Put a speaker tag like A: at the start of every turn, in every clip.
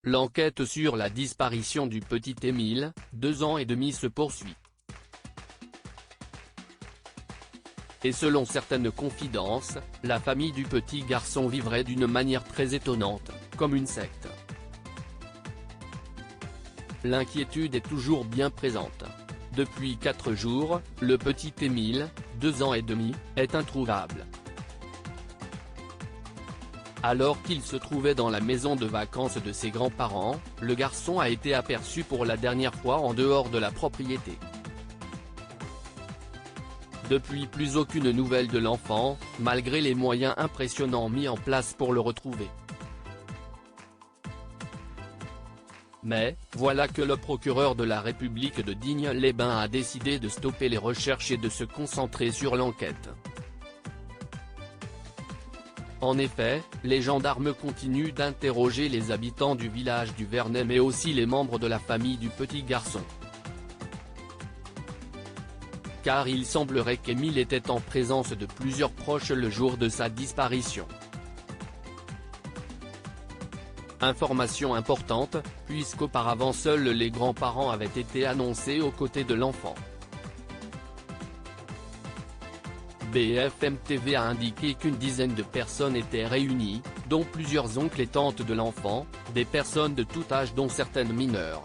A: L'enquête sur la disparition du petit Émile, 2 ans et demi se poursuit. Et selon certaines confidences, la famille du petit garçon vivrait d'une manière très étonnante, comme une secte. L'inquiétude est toujours bien présente. Depuis 4 jours, le petit Émile, 2 ans et demi, est introuvable. Alors qu'il se trouvait dans la maison de vacances de ses grands-parents, le garçon a été aperçu pour la dernière fois en dehors de la propriété. Depuis, plus aucune nouvelle de l'enfant, malgré les moyens impressionnants mis en place pour le retrouver. Mais, voilà que le procureur de la République de Digne-les-Bains a décidé de stopper les recherches et de se concentrer sur l'enquête. En effet, les gendarmes continuent d'interroger les habitants du village du Vernet mais aussi les membres de la famille du petit garçon. Car il semblerait qu'Émile était en présence de plusieurs proches le jour de sa disparition. Information importante, puisqu'auparavant seuls les grands-parents avaient été annoncés aux côtés de l'enfant. BFM TV a indiqué qu'une dizaine de personnes étaient réunies, dont plusieurs oncles et tantes de l'enfant, des personnes de tout âge dont certaines mineures.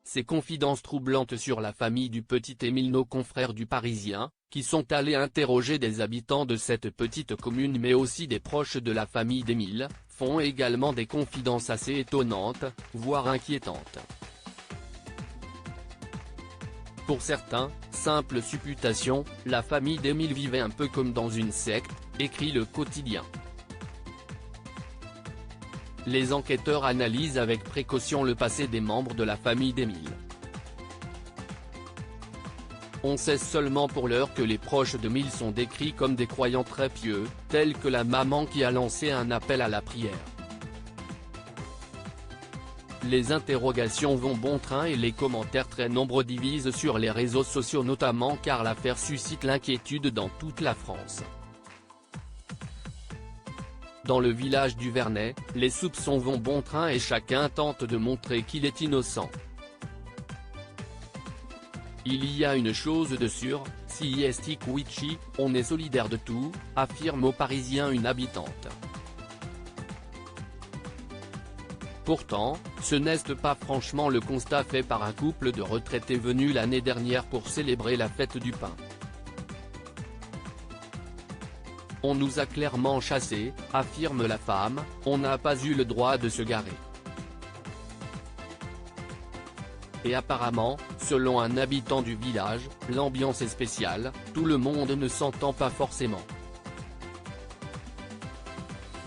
A: Ces confidences troublantes sur la famille du petit Émile, nos confrères du Parisien, qui sont allés interroger des habitants de cette petite commune mais aussi des proches de la famille d'Émile, font également des confidences assez étonnantes, voire inquiétantes. Pour certains, simple supputation, la famille d'Émile vivait un peu comme dans une secte, écrit le quotidien. Les enquêteurs analysent avec précaution le passé des membres de la famille d'Émile. On sait seulement pour l'heure que les proches d'Émile sont décrits comme des croyants très pieux, tels que la maman qui a lancé un appel à la prière. Les interrogations vont bon train et les commentaires très nombreux divisent sur les réseaux sociaux notamment car l'affaire suscite l'inquiétude dans toute la France. Dans le village du Vernet, les soupçons vont bon train et chacun tente de montrer qu'il est innocent. Il y a une chose de sûre, si est Wichi, on est solidaire de tout, affirme au Parisien une habitante. Pourtant, ce n'est pas franchement le constat fait par un couple de retraités venus l'année dernière pour célébrer la fête du pain. On nous a clairement chassés, affirme la femme, on n'a pas eu le droit de se garer. Et apparemment, selon un habitant du village, l'ambiance est spéciale, tout le monde ne s'entend pas forcément.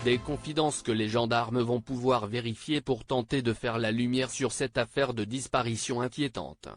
A: Des confidences que les gendarmes vont pouvoir vérifier pour tenter de faire la lumière sur cette affaire de disparition inquiétante.